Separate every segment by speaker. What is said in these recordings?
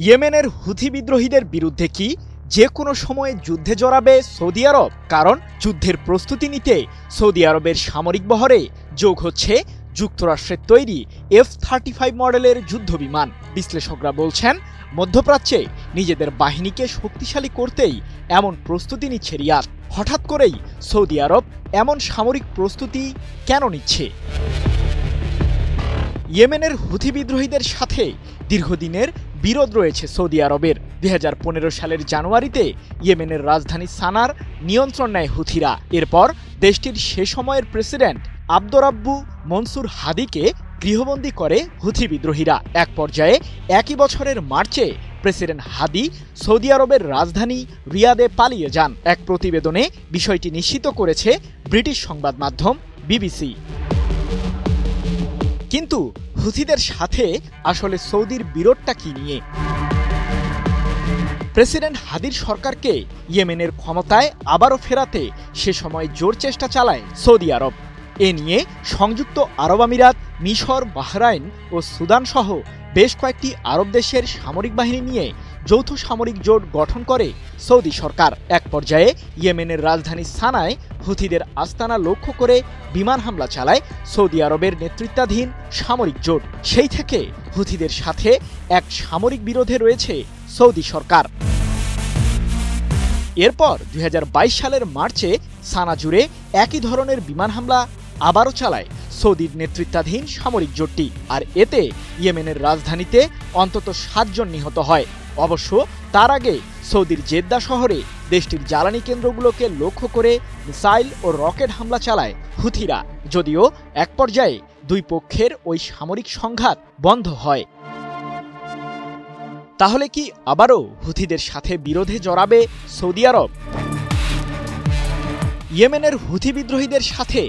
Speaker 1: ইয়েমেনের হুথি বিদ্রোহীদের বিরুদ্ধে কি যে কোনো সময়ে যুদ্ধে জড়াবে সৌদি আরব? কারণ যুদ্ধের প্রস্তুতি নিতে সৌদি আরবের সামরিক বহরে যোগ হচ্ছে যুক্তরাষ্ট্রের তৈরি F-35 মডেলের যুদ্ধবিমান। বিশ্লেষকরা বলছেন, মধ্যপ্রাচ্যে নিজেদের বাহিনীকে শক্তিশালী করতেই এমন প্রস্তুতি নিচ্ছে রিয়াদ। হঠাৎ করেই সৌদি আরব এমন সামরিক প্রস্তুতি কেন নিচ্ছে? ইয়েমেনের হুথি বিদ্রোহীদের সাথে দীর্ঘদিনের বিরোধ রয়েছে সৌদি আরবের। 2015 সালের জানুয়ারিতে ইয়েমেনের রাজধানী সানার নিয়ন্ত্রণ নেয় হুথিরা। এরপর দেশটির সে সময়ের প্রেসিডেন্ট আব্দুরাব্বু মনসুর হাদিকে গৃহবন্দী করে হুথি বিদ্রোহীরা। এক পর্যায়ে একই বছরের মার্চে প্রেসিডেন্ট হাদি সৌদি আরবের রাজধানী রিয়াদে পালিয়ে যান। এক প্রতিবেদনে বিষয়টি নিশ্চিত করেছে ব্রিটিশ সংবাদ মাধ্যম বিবিসি। কিন্তু হুথিদের সাথে আসলে সৌদির বিরোধটা কি নিয়ে? প্রেসিডেন্ট হাদির সরকারকে ইয়েমেনের ক্ষমতায় আবারও ফেরাতে সে সময় জোর চেষ্টা চালায় সৌদি আরব। এ নিয়ে সংযুক্ত আরব আমিরাত, মিশর, বাহরাইন ও সুদান সহ বেশ কয়েকটি আরব দেশের সামরিক বাহিনী নিয়ে যৌথ সামরিক জোট গঠন করে সৌদি সরকার। এক পর্যায়ে ইয়েমেনের রাজধানী সানায় হুথিদের আস্তানা লক্ষ্য করে বিমান হামলা চালায় সৌদি আরবের নেতৃত্বাধীন সামরিক জোট। সেই থেকে হুথিদের সাথে এক সামরিক বিরোধে রয়েছে সৌদি সরকার। এরপর 2022 সালের মার্চে সানা জুড়ে একই ধরনের বিমান হামলা আবারও চালায় সৌদির নেতৃত্বাধীন সামরিক জোটটি। আর এতে ইয়েমেনের রাজধানীতে অন্তত 7 জন নিহত হয়। অবশ্য তার আগে সৌদির জেদ্দা শহরে দেশটির জ্বালানি কেন্দ্রগুলোকে লক্ষ্য করে মিসাইল ও রকেট হামলা চালায় হুথিরা। যদিও এক পর্যায়ে দুই পক্ষের ওই সামরিক সংঘাত বন্ধ হয়। তাহলে কি আবারও হুথিদের সাথে বিরোধে জড়াবে সৌদি আরব? ইয়েমেনের হুথি বিদ্রোহীদের সাথে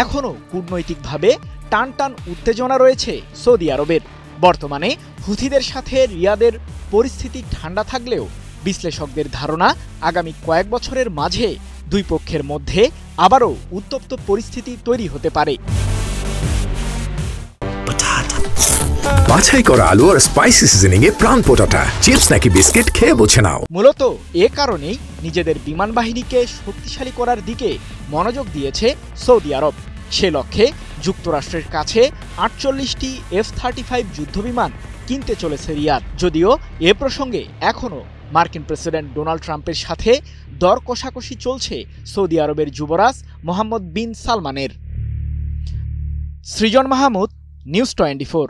Speaker 1: এখনও কূটনৈতিকভাবে টানটান উত্তেজনা রয়েছে সৌদি আরবের। বর্তমানে হুথিদের সাথে রিয়াদের পরিস্থিতি ঠান্ডা থাকলেও বিশ্লেষকদের ধারণা আগামী কয়েক বছরের মাঝে দুই পক্ষের মধ্যে আবারও উত্তপ্ত পরিস্থিতি তৈরি হতে পারে।
Speaker 2: বাছাই করা আলু আর স্পাইসি সিজনিং এ প্রাণ পোটাটা চিপস নাকি বিস্কিট খেয়ে বুঝে নাও।
Speaker 1: মূলত এ কারণেই নিজেদের বিমান বাহিনীকে শক্তিশালী করার দিকে মনোযোগ দিয়েছে সৌদি আরব। সে লক্ষ্যে যুক্তরাষ্ট্রের কাছে 48টি F-35 যুদ্ধবিমান কিনতে চলেছে রিয়াদ। যদিও এ প্রসঙ্গে এখনও মার্কিন প্রেসিডেন্ট ডোনাল্ড ট্রাম্পের সাথে দর কষাকষি চলছে সৌদি আরবের যুবরাজ মোহাম্মদ বিন সালমানের। সৃজন মাহমুদ, নিউজ 24।